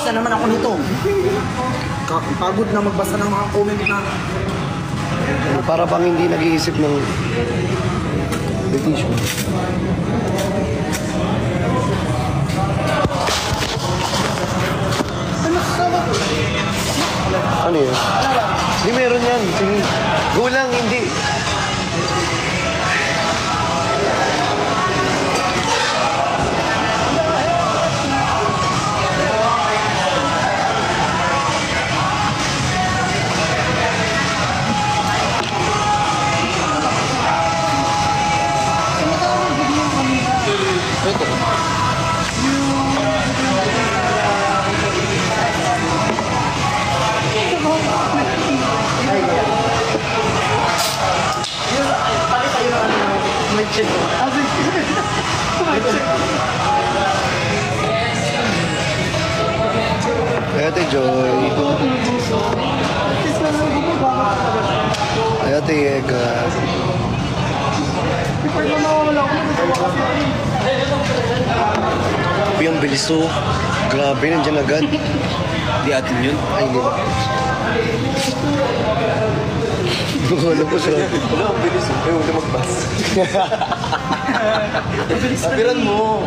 na naman ako nito. Pagod na magbasa ng mga comment na. Para bang hindi nag-iisip ng petition. Ano yun? Hindi meron yan. Sige. Gulang, hindi. Ate Joy. Ate Ega. Yung bilis to. Grabe, nandiyan agad. Di atin yun? Ay, hindi ba? Alam ko siya. Wala, ang bilis. Ay, huwag na mag-bus. Apiran mo.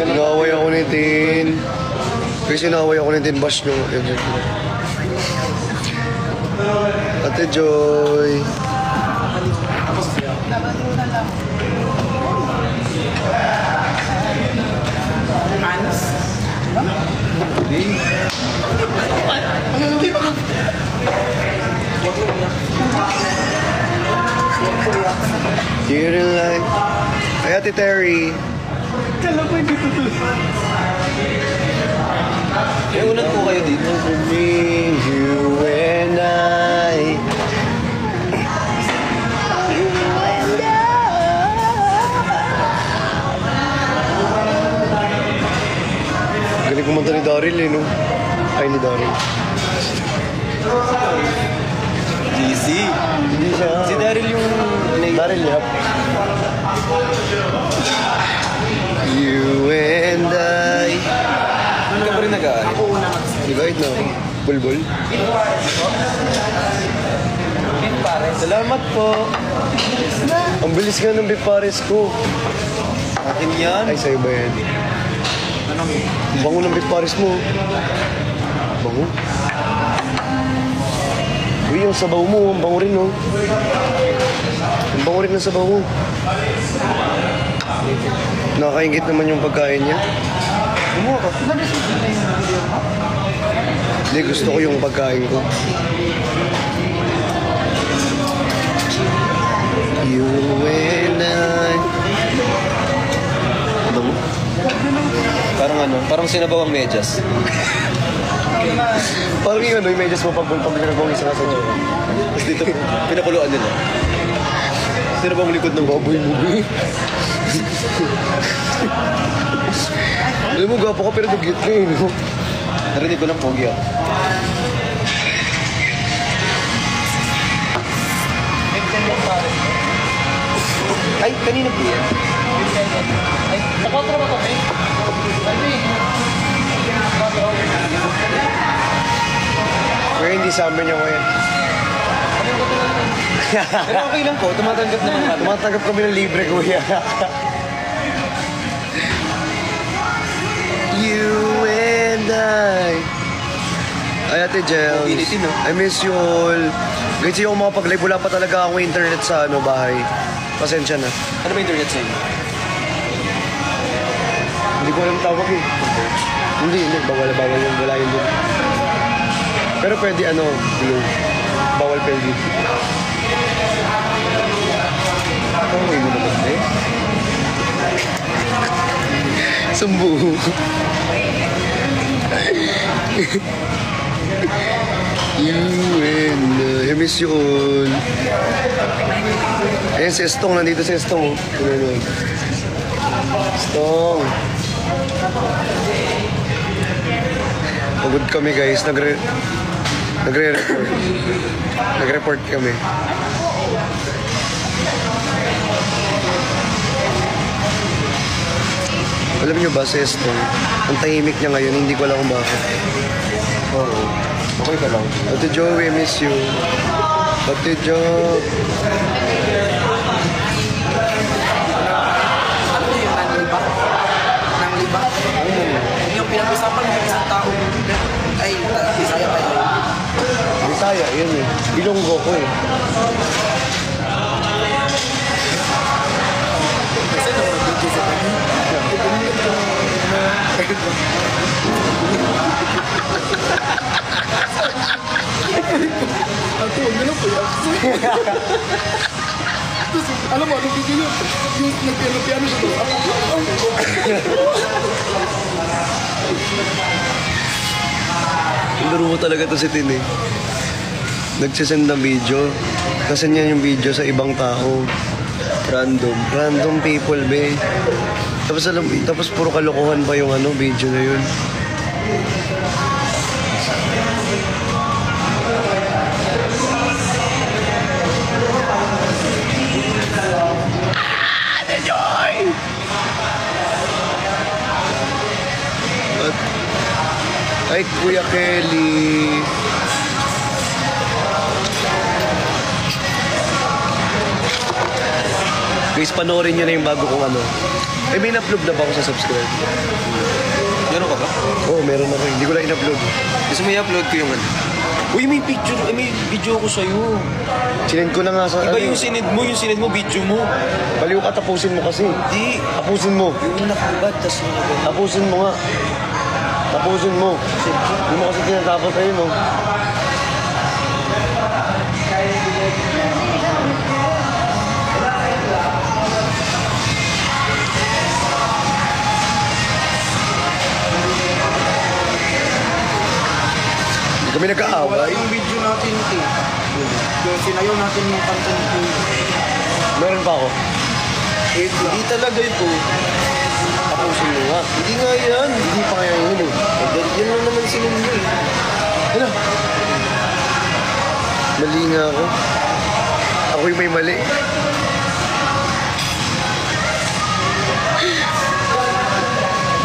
Nakaway ako ni Tin. Kasi nakaway ako ni Tin Bash nyo. Ate Joy. Here in life. Ay, Ate Terry. Kala ko hindi tutuloy. Eh, unan po kayo dito. Me, you and I. Galing kumanta ni Daryl eh, no? Ay, ni Daryl. Easy. Hindi siya. Si Daryl yung... Daryl, yap. You and I. Hindi ka pa rin nag-aaral. Di kahit na ako. Bulbul. Salamat po. Ang bilis nga ng bipares ko. Akin yan. Ay, sa'yo ba yan? Ang bango ng bipares mo. Bango? Uy, yung sabaw mo, ang bango rin, no? Ang bango rin ng sabaw mo. Nakakaingit naman yung pagkain niya. Hindi, gusto ko yung pagkain ko. You and I. Bango? Parang ano, parang sinabaw ang medyas. Parang yung ano, yung medyas mo pag ginagawa isa ka sa dyan. Tapos dito, pinakuluan nila. Sinabaw ang likod ng baboy mo. Alam mo, gwapo ka pero dugyot ka eh, no? Narinig ko ng pogi ah. Ay, kanina po yan. Ay, nakotro ba ito, eh? Pero hindi sa amin yung yan. Pero okay lang po, tumatanggap naman kami. Tumatanggap kami ng libre, kuya. You and I. Ay, Ate Jels. Mobility, no? I miss you all. Kasi yung makapag-live, wala pa talaga akong internet sa bahay. Pasensya na. Ano ba internet sa inyo? Hindi ko alam tawag eh. Hindi. Bawal yung wala yun dun. Pero pwede blue. Bawal pwede. Ano mo yung naman eh? Sumbu. You and I miss you all. Ayan si Estong, nandito si Estong. Estong. Pagod kami guys, nagre-report. Nag-report kami. Alam niyo ba, si Eston, ang tahimik niya ngayon, hindi ko alam kung bakit. Oo. Okay ka lang. Ate Joey, miss you. Ate Jo. Ano yung nanliba? Nangliba? Yung pinag-usapan ng isang tao. Ay, Bisaya pa yun. Bisaya, yun eh. Bilonggo ko eh. Kasi nung nag-video sa kanya. Ako, gano'n po yan. Tapos, alam mo, anong video yun? Yung nagpiano siya doon. Laro mo talaga to si Tin eh. Nagsisend ng video. Kasi niya yung video sa ibang tao. Random. Random people, be. Tapos puro kalokohan pa yung video na yun. At, ay, Kuya Kelly. Guys, panoorin nyo na yung bago kong Ay, may in-upload na ba ako sa subscribe? Meron ka ba? Oo, meron ako. Hindi ko lang in-upload. Gusto mo i-upload ko yung Uy, may picture. May video ako sa'yo. Sinend ko na nga sa... Iba yung sinid mo, video mo. Baliw ka, tapusin mo kasi. Hindi. Tapusin mo. Yung nakabad, tas yung Tapusin mo nga. Tapusin mo. Hindi mo kasi tinatapos ayun, no? Hindi kami Wala nagkaaway. yung video natin, yung sinayaw natin yung kanta ni King. Meron pa ako. Hindi talaga ito. Tapusin mo nga. Hindi nga yan. Hindi pa kaya yun, eh. Yan lang naman sinid mo eh. Ano? Mali nga ako. Ako yung may mali.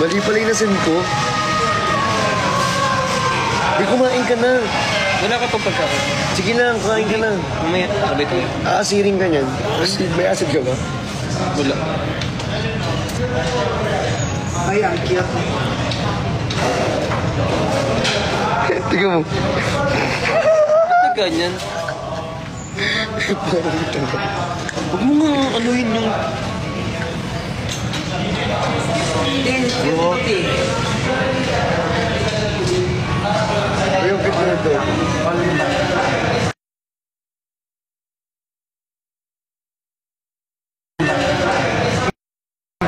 Mali pala yung nasin ko. Di kumain ka na. Wala ka pang pagkakas. Sige lang, kumain ka na. Mamaya, sabay tayo. Aasirin ka niyan. May acid ka ba? Wala. Ay, ang cute. Tingnan mo. Ba't ganyan? Huwag mo nga anuhin yung... Din, cute. Ay, yung cute na ito.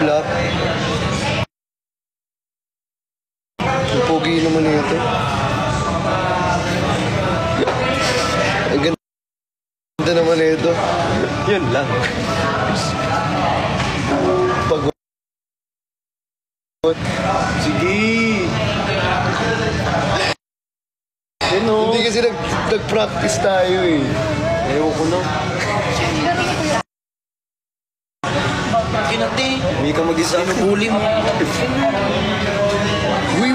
Black. Ang pogi naman na ito. Ang ganda naman na ito. Yun lang. Pagod. Sige. Hindi kasi nag-practice tayo eh. Ayaw ko na. Kinati. Hindi ka mag-isa. Pinubuli mo.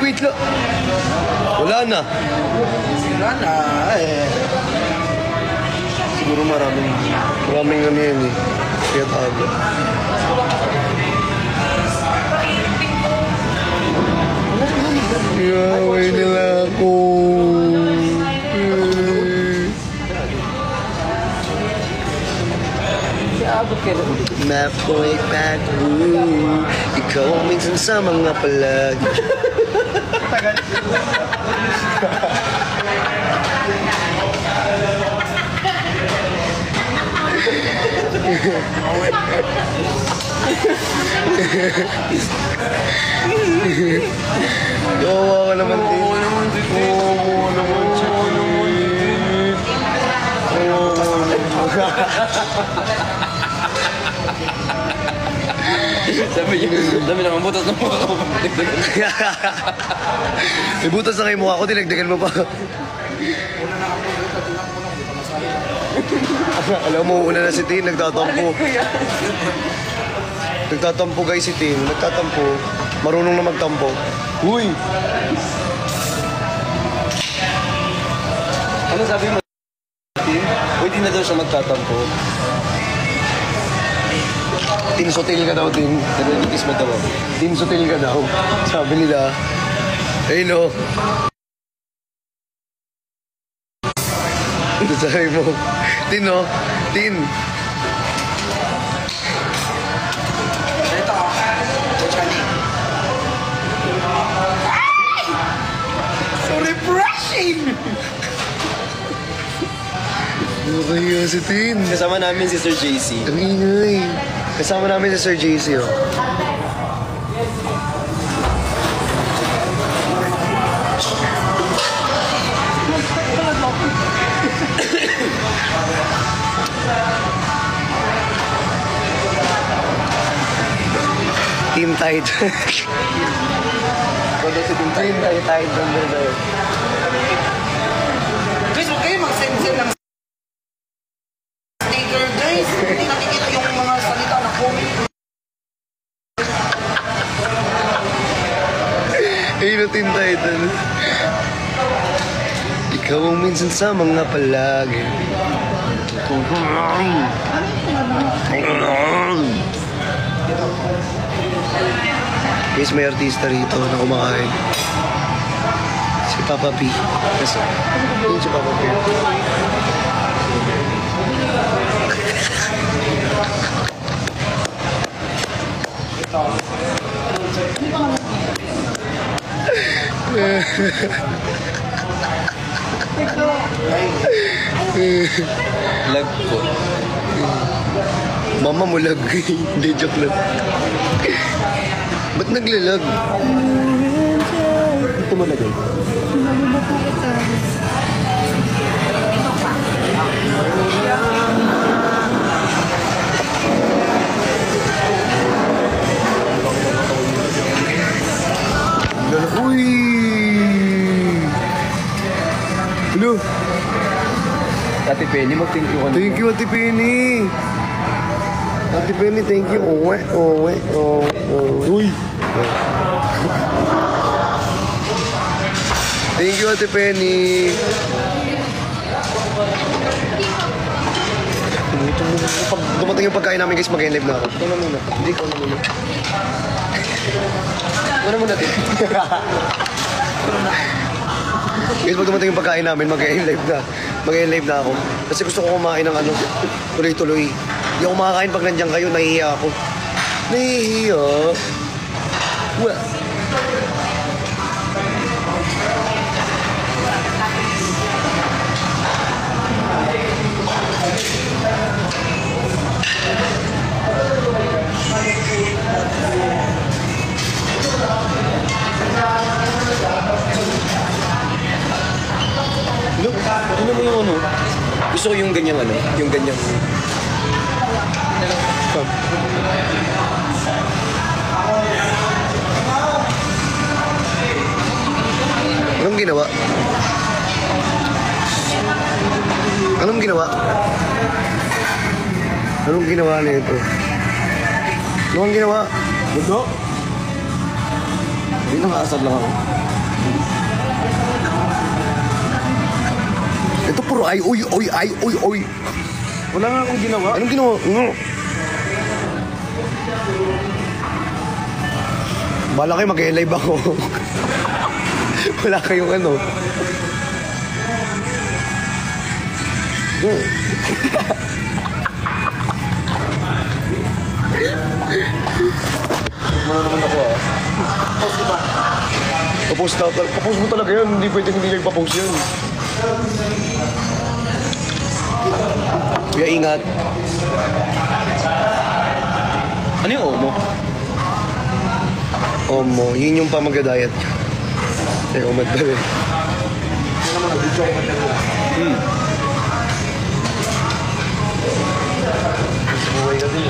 Wait lang. Wala na. Wala na, eh. Siguro maraming... Maraming yan eh. Kaya tago. Yaway nila ako. Mapoy back, ikaw ang minsan sa mga palag. Kawawa ka naman din. Oo naman, Dito. Oo naman, Chick. Dami lang ang butas ng mukha ko. May butas na kayo mukha ko, dinagdagan mo pa. Alam mo, una na si Tin, nagtatampo. Nagtatampo guys si Tin, nagtatampo. Marunong na magtampo. Uy! Ano sabi mo? Uy, di na daw siya magtatampo. Tinsotil ka daw, Tin. Nalilitis mo daw ako. Tinsotil ka daw. Sabi nila. Ayun o. Ito sabi mo. Tin o. Tin. Ito ako. Channing. So refreshing! Ano kaya si Tin? Kasama namin si Sir JC. Ang ingay. Kasama namin si Sir JC, oh. Team Tide. Kung si Team Team Tide. Number daw. Guys, huwag kayo mag-send ng sticker, guys. Hindi nakikita yung mga salita na comment. Ayun na Team Tide. Ikaw ang minsan sa mga palagi. Guys, may artista rito na kumakain. Si Papa P. Yes, yun si Papa P. Lag ko. Mama mo lag. Hindi, joke lang. Ba't naglalag? Ito mo lagay. Uy! Hello? Ate Penny, mag-thank you ka na. Thank you, Ate Penny. Ate Penny, thank you. Uwe. Uy! Thank you, Ate Penny. Pag dumating yung pagkain namin guys, mag-live na ako. Ikaw na muna. Hindi, ikaw na muna. Una muna, Tin. Guys, pag dumating yung pagkain namin, mag-live na. Mag-live na ako. Kasi gusto ko kumain ng ano, tuloy-tuloy. Hindi ako makakain pag nandiyan kayo, nahihiya ako. Nahihiya? Well. Look, ano mo yung ano? Gusto ko yung ganyang ano, yung ganyang... Anong ginawa? Anong ginawa? Anong ginawa nito? Anong ginawa? Budo? Hindi, nakaasad lang ako. Ito puro ay, uy. Wala nga akong ginawa. Anong ginawa? Bala kayo mag-live ako. Wala kayong ano. Wala naman ako ah. Papost mo talaga yan. Hindi pwede hindi kayo papost yan. Kaya ingat. Ano yung omo? Omo, yun yung pamag-diet. Teka, umadbal eh. Buhay ka din.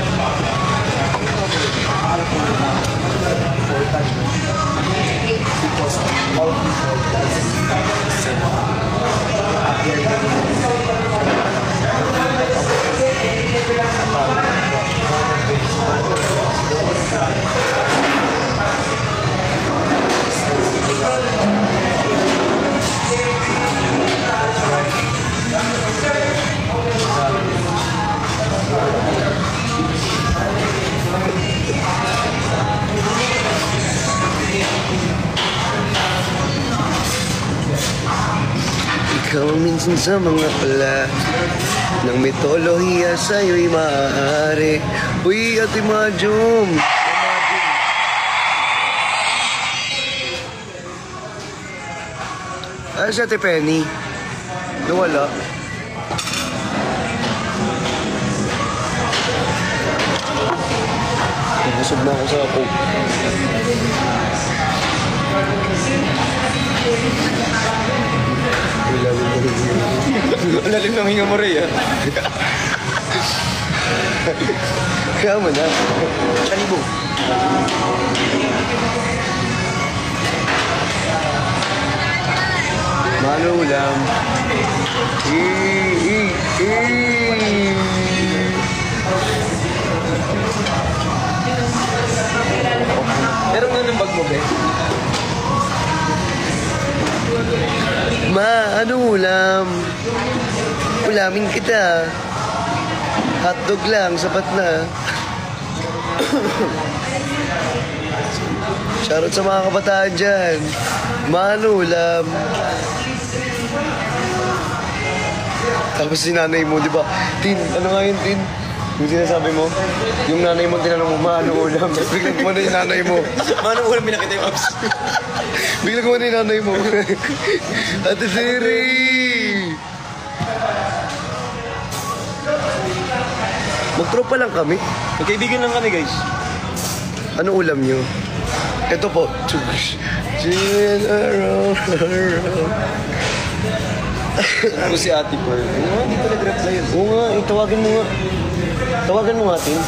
Ikaw ang minsan sa mga pala ng mitolohiya sa'yo'y maaari. Uy, Ate Majum! Ano si Ate Penny? Nawala. Busog na ako sa coke. Ang lalim ng hinga mo, Ray, ah. Kaya mo na. Kalibo. Manulam. Meron nga ng bag mo, be? Ma, ano ulam? Ulamin kita. Hotdog lang, sapat na. Shoutout sa mga kabataan dyan. Ma, ano ulam? Tapos si nanay mo, di ba? Tin, ano nga yun, Tin? Yung sinasabi mo, yung nanay mo tinanong mo, ma, ano ulam? Biglang kumana yung nanay mo. Mano ulam pinakita yung abs? Biglang kumana yung nanay mo. Ate Siri! Magtropa lang kami. Magkaibigan lang kami, guys. Ano ulam nyo? Ito po. Ano si ate ko? Hindi ko nag-reply yun. Oo nga, tawagan mo nga. Tawagan mo nga, Tin.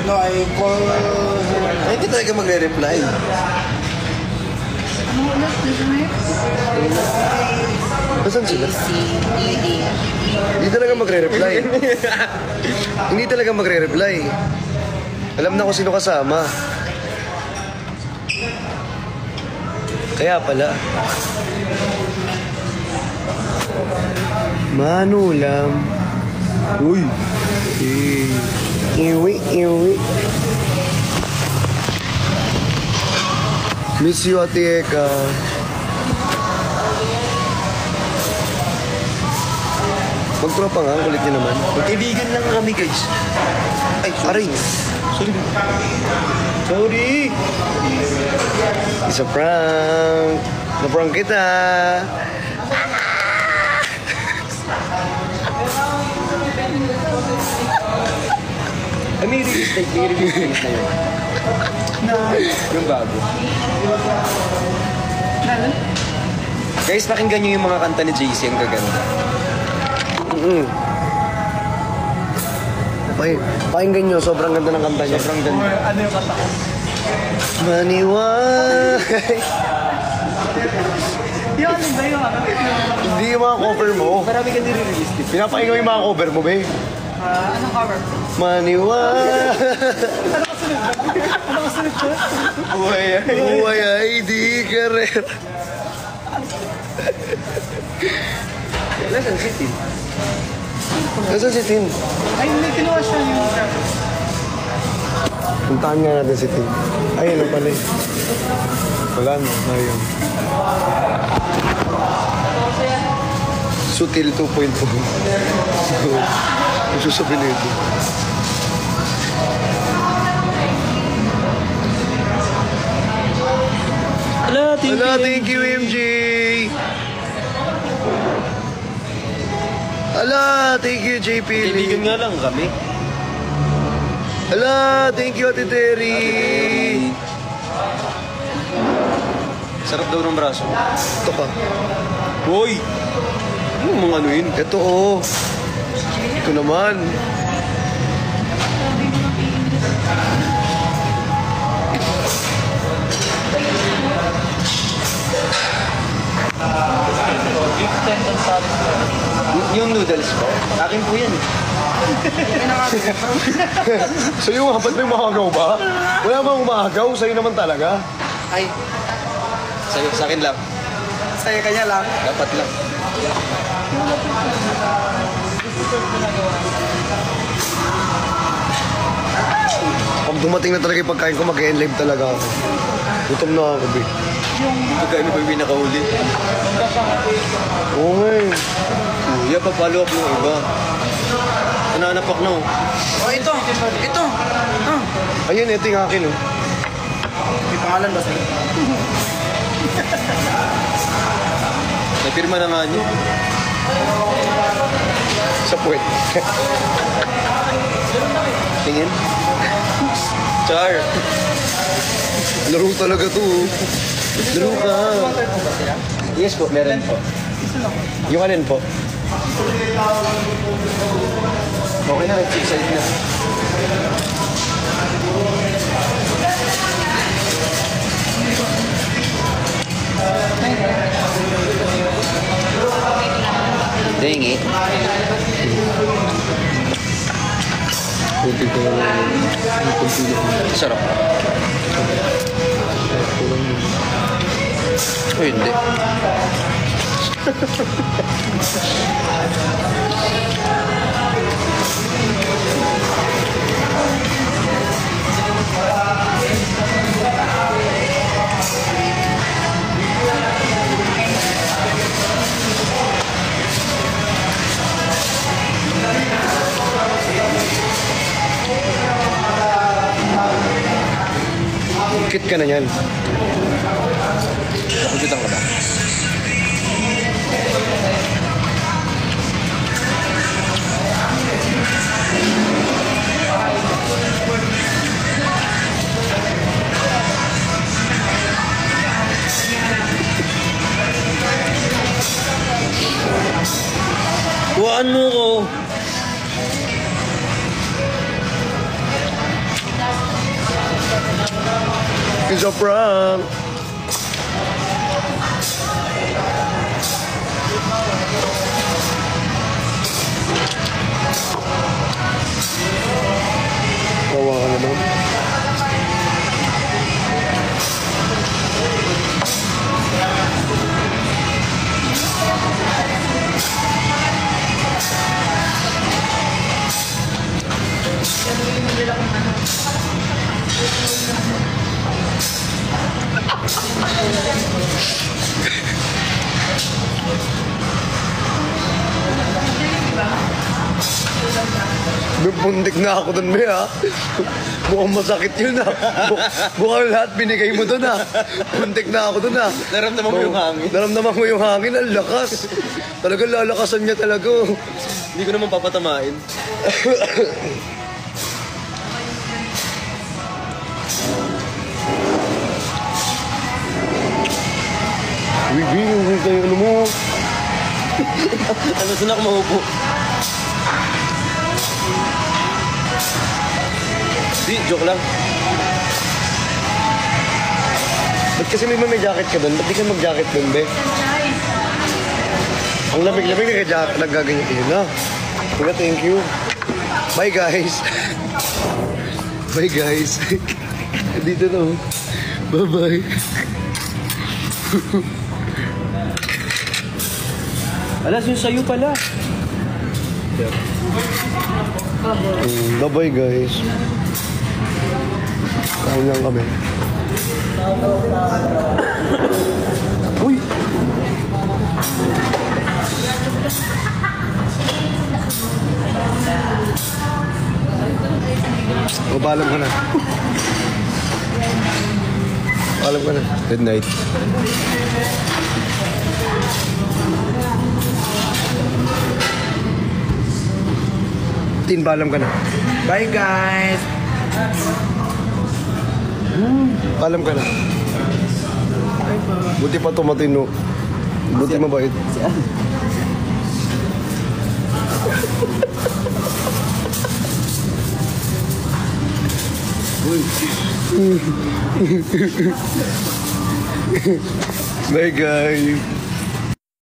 No, I call... Ay, hindi talaga magre-reply. Nasaan sila? Hindi talaga magre-reply. Hindi talaga magre-reply. Alam na ko sino kasama. Kaya pala. Manulam. Uy. Iwi. Miss you, Ate Eka. Magtropa nga, kulit niyo naman. Magkaibigan lang kami, guys. Ay, aray. Sorry. It's a prank. Na-prank kita. Ay, may release date na yun. Yung bago. Guys, pakinggan nyo yung mga kanta ni JC, ang gaganda. Pakinggan nyo, sobrang ganda ng kanta niya. Sobrang ganda. Ano yung kanta ko? Maniway. Yung ano ba yung ano? Hindi yung mga cover mo. Marami ka nire-release dito. Pinapakinggan mo yung mga cover mo, be. Anong cover? Maniway. Ano kasunod ko? Buhay ay di karera. Nasaan si Tim? Nasaan si Tin? Ay, may kinuha siya yung... Puntahan nga natin si Tin. Ayun na pala eh. Wala na. Ayun. Sutil 2.0. Susabihin ito. Hello, Thank you, MJ. Ala, thank you, JP. Kaibigan nga lang kami. Ala, thank you, Ate Terry. Sarap daw ng braso. Ito ka. Hoy! Ano mga ano yun? Ito, oh. Ito naman. Yung noodles po. Akin po yan. So yung hapat may mahagaw ba? Wala bang umahagaw? Sa'yo naman talaga. Ay, Sa'yo, sa akin lang. sa'yo kanya lang. Dapat lang. Pag dumating na talaga yung pagkain ko, mag-e-live talaga ako. Gutom na ako, be. Magkano ba yung pinakahuli? Oo nga eh. Kuya, papalo up yung iba. Nananapak na oh. Oh, ito. Ito. Ayun, ito yung akin, oh. May pangalan ba sa'yo? Napirma na nga niyo. Sa puwet. Tingin. Char. Laro talaga to, oh. Laro ka. Yes po, meron po. Yung alin po? Okay na, excited na. Dang it. Kunti ko lang. Sarap. O hindi. Kit ka na yan. Nakujutan ka ba? Tuwaan mo ko. It's a prank. Kawa ka naman. Buntik na ako dun, Be, ha? Mukhang masakit yun, ha? Mukhang lahat binigay mo dun, ha? Buntik na ako dun, ha? Naramdaman mo yung hangin. Naramdaman mo yung hangin, ang lakas. Talagang lalakasan niya talaga. Hindi ko naman papatamain. Bibi, yung tayo, ano mo? Ano saan ako mahupo? Di, joke lang. Ba't kasi may jacket ka dun? Ba't di ka mag-jacket dun, Be? Ang lamig-lamig nagaganyan kayo na. Kuya, thank you. Bye, guys. Bye, guys. Dito na, oh. Bye-bye. Alas, yung sa'yo pala. Bye-bye, guys. Kain lang kami. Uy! O, paalam ka na. Paalam ka na. Good night. Tin, paalam ka na. Bye, guys. Paalam ka na. Buti pa tumatino. Buti mabait. Bye, guys.